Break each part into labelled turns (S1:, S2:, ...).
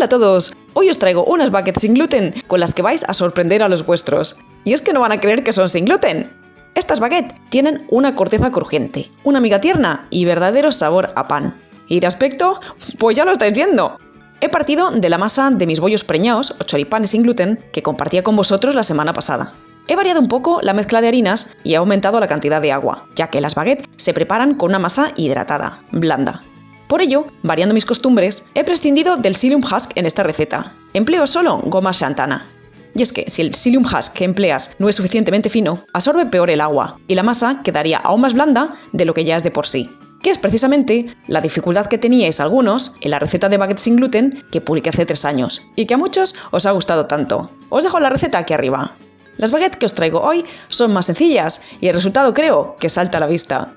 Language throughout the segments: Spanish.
S1: Hola a todos, hoy os traigo unas baguettes sin gluten con las que vais a sorprender a los vuestros. Y es que no van a creer que son sin gluten. Estas baguettes tienen una corteza crujiente, una miga tierna y verdadero sabor a pan. ¿Y de aspecto? Pues ya lo estáis viendo. He partido de la masa de mis bollos preñados o choripanes sin gluten que compartía con vosotros la semana pasada. He variado un poco la mezcla de harinas y he aumentado la cantidad de agua, ya que las baguettes se preparan con una masa hidratada, blanda. Por ello, variando mis costumbres, he prescindido del psyllium husk en esta receta. Empleo solo goma xantana. Y es que si el psyllium husk que empleas no es suficientemente fino, absorbe peor el agua y la masa quedaría aún más blanda de lo que ya es de por sí. Que es precisamente la dificultad que teníais algunos en la receta de baguettes sin gluten que publiqué hace 3 años y que a muchos os ha gustado tanto. Os dejo la receta aquí arriba. Las baguettes que os traigo hoy son más sencillas y el resultado creo que salta a la vista.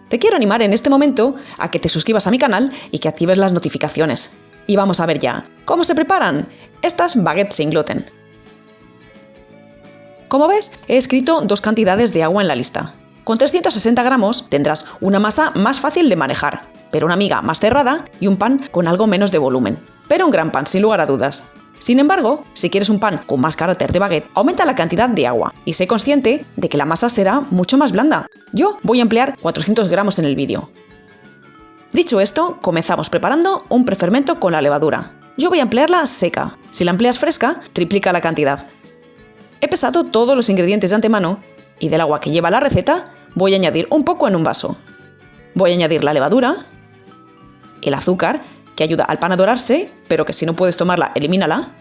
S1: Te quiero animar en este momento a que te suscribas a mi canal y que actives las notificaciones. Y vamos a ver ya cómo se preparan estas baguettes sin gluten. Como ves, he escrito 2 cantidades de agua en la lista. Con 360 gramos tendrás una masa más fácil de manejar, pero una miga más cerrada y un pan con algo menos de volumen. Pero un gran pan, sin lugar a dudas. Sin embargo, si quieres un pan con más carácter de baguette, aumenta la cantidad de agua y sé consciente de que la masa será mucho más blanda. Yo voy a emplear 400 gramos en el vídeo. Dicho esto, comenzamos preparando un prefermento con la levadura. Yo voy a emplearla seca. Si la empleas fresca, triplica la cantidad. He pesado todos los ingredientes de antemano y del agua que lleva la receta voy a añadir un poco en un vaso. Voy a añadir la levadura, el azúcar, que ayuda al pan a dorarse, pero que si no puedes tomarla, elimínala.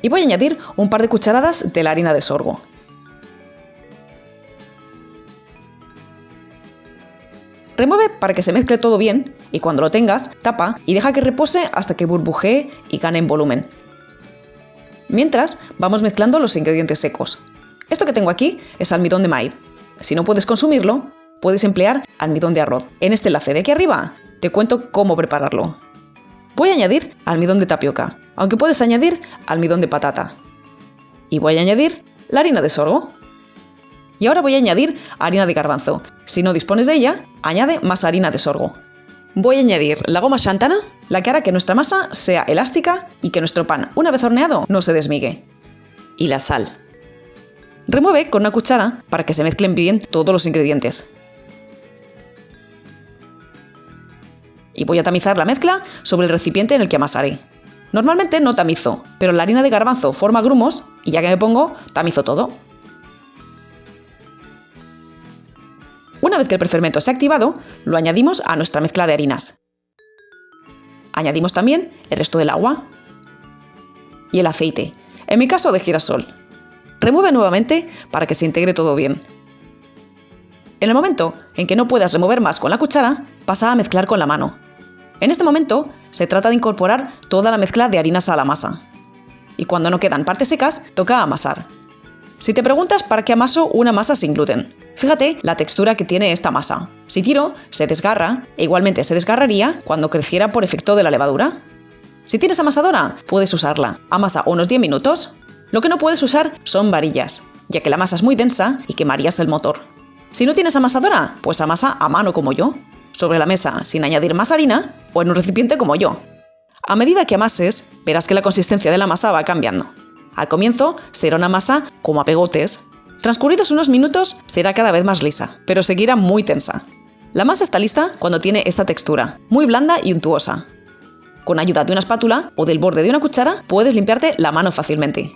S1: Y voy a añadir un par de cucharadas de la harina de sorgo. Remueve para que se mezcle todo bien y cuando lo tengas, tapa y deja que repose hasta que burbujee y gane en volumen. Mientras, vamos mezclando los ingredientes secos. Esto que tengo aquí es almidón de maíz. Si no puedes consumirlo, puedes emplear almidón de arroz. En este enlace de aquí arriba te cuento cómo prepararlo. Voy a añadir almidón de tapioca, aunque puedes añadir almidón de patata. Y voy a añadir la harina de sorgo. Y ahora voy a añadir harina de garbanzo. Si no dispones de ella, añade más harina de sorgo. Voy a añadir la goma xantana, la que hará que nuestra masa sea elástica y que nuestro pan, una vez horneado, no se desmigue. Y la sal. Remueve con una cuchara para que se mezclen bien todos los ingredientes. Y voy a tamizar la mezcla sobre el recipiente en el que amasaré. Normalmente no tamizo, pero la harina de garbanzo forma grumos y ya que me pongo, tamizo todo. Una vez que el prefermento se ha activado, lo añadimos a nuestra mezcla de harinas. Añadimos también el resto del agua y el aceite, en mi caso de girasol. Remueve nuevamente para que se integre todo bien. En el momento en que no puedas remover más con la cuchara, pasa a mezclar con la mano. En este momento se trata de incorporar toda la mezcla de harinas a la masa. Y cuando no quedan partes secas, toca amasar. Si te preguntas para qué amaso una masa sin gluten, fíjate la textura que tiene esta masa. Si tiro, se desgarra e igualmente se desgarraría cuando creciera por efecto de la levadura. Si tienes amasadora, puedes usarla. Amasa unos 10 minutos. Lo que no puedes usar son varillas, ya que la masa es muy densa y quemarías el motor. Si no tienes amasadora, pues amasa a mano como yo, sobre la mesa sin añadir más harina o en un recipiente como yo. A medida que amases, verás que la consistencia de la masa va cambiando. Al comienzo será una masa como a pegotes. Transcurridos unos minutos será cada vez más lisa, pero seguirá muy tensa. La masa está lista cuando tiene esta textura, muy blanda y untuosa. Con ayuda de una espátula o del borde de una cuchara puedes limpiarte la mano fácilmente.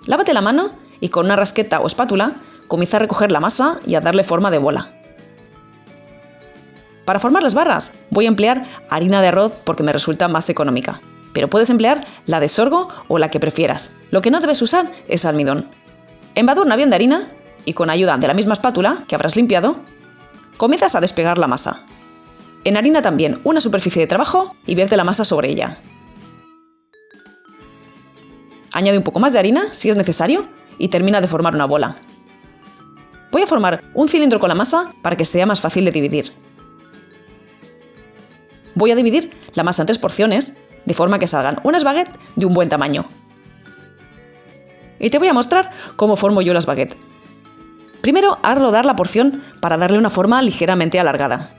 S1: Lávate la mano y con una rasqueta o espátula comienza a recoger la masa y a darle forma de bola. Para formar las barras voy a emplear harina de arroz porque me resulta más económica, pero puedes emplear la de sorgo o la que prefieras. Lo que no debes usar es almidón. Embadurna bien de harina y con ayuda de la misma espátula que habrás limpiado, comienzas a despegar la masa. En harina también una superficie de trabajo y vierte la masa sobre ella. Añade un poco más de harina si es necesario y termina de formar una bola. Voy a formar un cilindro con la masa para que sea más fácil de dividir. Voy a dividir la masa en 3 porciones, de forma que salgan unas baguettes de un buen tamaño. Y te voy a mostrar cómo formo yo las baguettes. Primero, haz rodar la porción para darle una forma ligeramente alargada.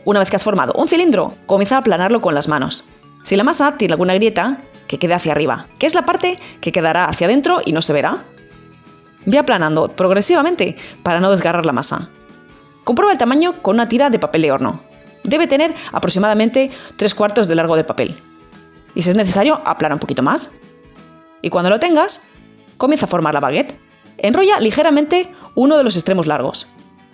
S1: Una vez que has formado un cilindro, comienza a aplanarlo con las manos. Si la masa tiene alguna grieta, que quede hacia arriba, que es la parte que quedará hacia adentro y no se verá. Ve aplanando progresivamente para no desgarrar la masa. Comprueba el tamaño con una tira de papel de horno. Debe tener aproximadamente 3/4 de largo de papel. Y si es necesario, aplana un poquito más. Y cuando lo tengas, comienza a formar la baguette. Enrolla ligeramente uno de los extremos largos.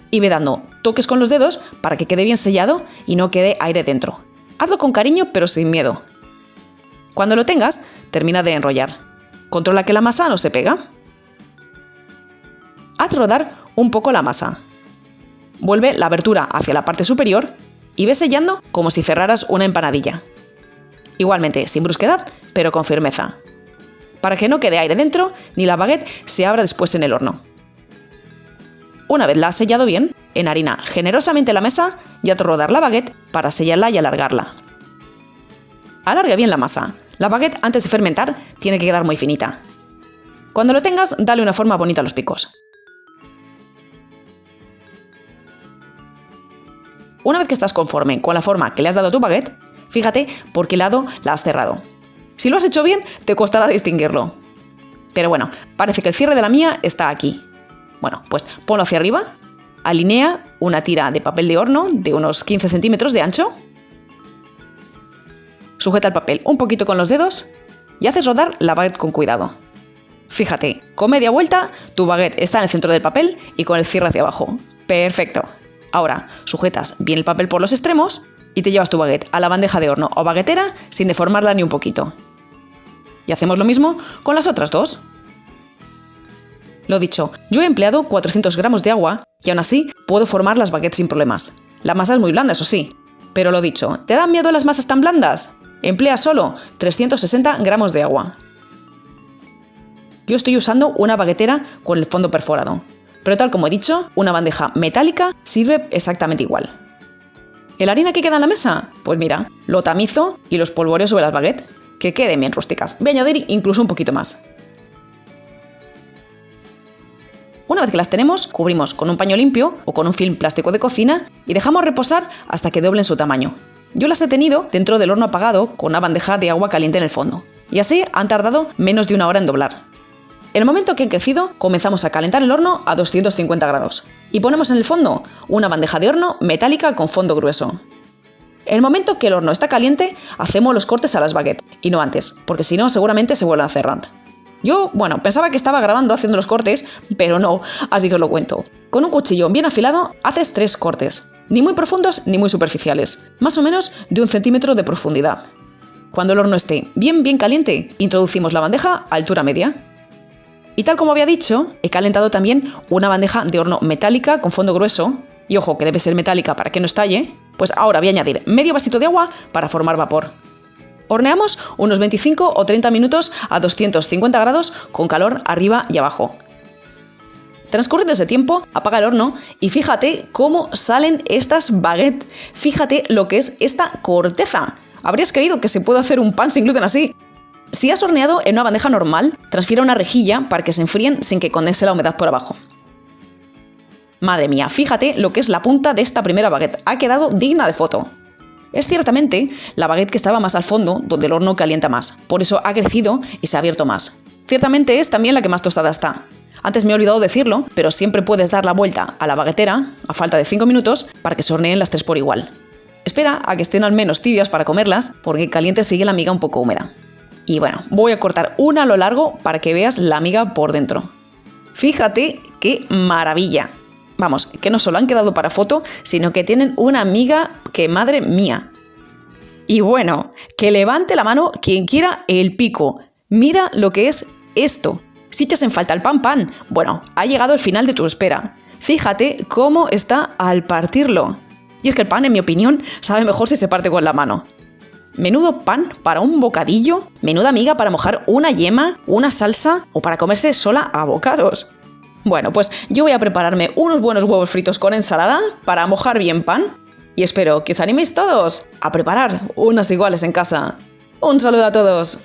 S1: Y ve dando toques con los dedos para que quede bien sellado y no quede aire dentro. Hazlo con cariño pero sin miedo. Cuando lo tengas, termina de enrollar. Controla que la masa no se pega. Haz rodar un poco la masa. Vuelve la abertura hacia la parte superior y ve sellando como si cerraras una empanadilla. Igualmente, sin brusquedad, pero con firmeza. Para que no quede aire dentro ni la baguette se abra después en el horno. Una vez la has sellado bien, enharina generosamente la mesa y haz rodar la baguette para sellarla y alargarla. Alarga bien la masa. La baguette antes de fermentar tiene que quedar muy finita. Cuando lo tengas, dale una forma bonita a los picos. Una vez que estás conforme con la forma que le has dado a tu baguette, fíjate por qué lado la has cerrado. Si lo has hecho bien, te costará distinguirlo. Pero bueno, parece que el cierre de la mía está aquí. Bueno, pues ponlo hacia arriba, alinea una tira de papel de horno de unos 15 centímetros de ancho, sujeta el papel un poquito con los dedos y haces rodar la baguette con cuidado. Fíjate, con media vuelta tu baguette está en el centro del papel y con el cierre hacia abajo. ¡Perfecto! Ahora, sujetas bien el papel por los extremos y te llevas tu baguette a la bandeja de horno o baguetera sin deformarla ni un poquito. Y hacemos lo mismo con las otras dos. Lo dicho, yo he empleado 400 gramos de agua y aún así puedo formar las baguettes sin problemas. La masa es muy blanda, eso sí. Pero lo dicho, ¿te dan miedo las masas tan blandas? Emplea solo 360 gramos de agua. Yo estoy usando una baguetera con el fondo perforado. Pero tal como he dicho, una bandeja metálica sirve exactamente igual. ¿Y la harina que queda en la mesa? Pues mira, lo tamizo y los polvoreo sobre las baguettes, que queden bien rústicas. Voy a añadir incluso un poquito más. Una vez que las tenemos, cubrimos con un paño limpio o con un film plástico de cocina y dejamos reposar hasta que doblen su tamaño. Yo las he tenido dentro del horno apagado con una bandeja de agua caliente en el fondo. Y así han tardado menos de una hora en doblar. En el momento que han crecido, comenzamos a calentar el horno a 250 grados. Y ponemos en el fondo una bandeja de horno metálica con fondo grueso. En el momento que el horno está caliente, hacemos los cortes a las baguettes. Y no antes, porque si no seguramente se vuelven a cerrar. Yo, pensaba que estaba grabando haciendo los cortes, pero no, así que os lo cuento. Con un cuchillo bien afilado, haces 3 cortes, ni muy profundos ni muy superficiales, más o menos de 1 centímetro de profundidad. Cuando el horno esté bien caliente, introducimos la bandeja a altura media. Y tal como había dicho, he calentado también una bandeja de horno metálica con fondo grueso, y ojo que debe ser metálica para que no estalle, pues ahora voy a añadir medio vasito de agua para formar vapor. Horneamos unos 25 o 30 minutos a 250 grados con calor arriba y abajo. Transcurrido ese tiempo, apaga el horno y fíjate cómo salen estas baguettes. Fíjate lo que es esta corteza. ¿Habrías creído que se puede hacer un pan sin gluten así? Si has horneado en una bandeja normal, transfiere a una rejilla para que se enfríen sin que condense la humedad por abajo. Madre mía, fíjate lo que es la punta de esta primera baguette. Ha quedado digna de foto. Es ciertamente la baguette que estaba más al fondo, donde el horno calienta más. Por eso ha crecido y se ha abierto más. Ciertamente es también la que más tostada está. Antes me he olvidado decirlo, pero siempre puedes dar la vuelta a la baguetera, a falta de 5 minutos, para que se horneen las 3 por igual. Espera a que estén al menos tibias para comerlas, porque caliente sigue la miga un poco húmeda. Y voy a cortar una a lo largo para que veas la miga por dentro. Fíjate qué maravilla. Vamos, que no solo han quedado para foto, sino que tienen una miga que madre mía. Y que levante la mano quien quiera el pico. Mira lo que es esto. Si echas en falta el pan, ha llegado el final de tu espera. Fíjate cómo está al partirlo. Y es que el pan, en mi opinión, sabe mejor si se parte con la mano. Menudo pan para un bocadillo, menuda miga para mojar una yema, una salsa o para comerse sola a bocados. Pues yo voy a prepararme unos buenos huevos fritos con ensalada para mojar bien pan y espero que os animéis todos a preparar unas iguales en casa. ¡Un saludo a todos!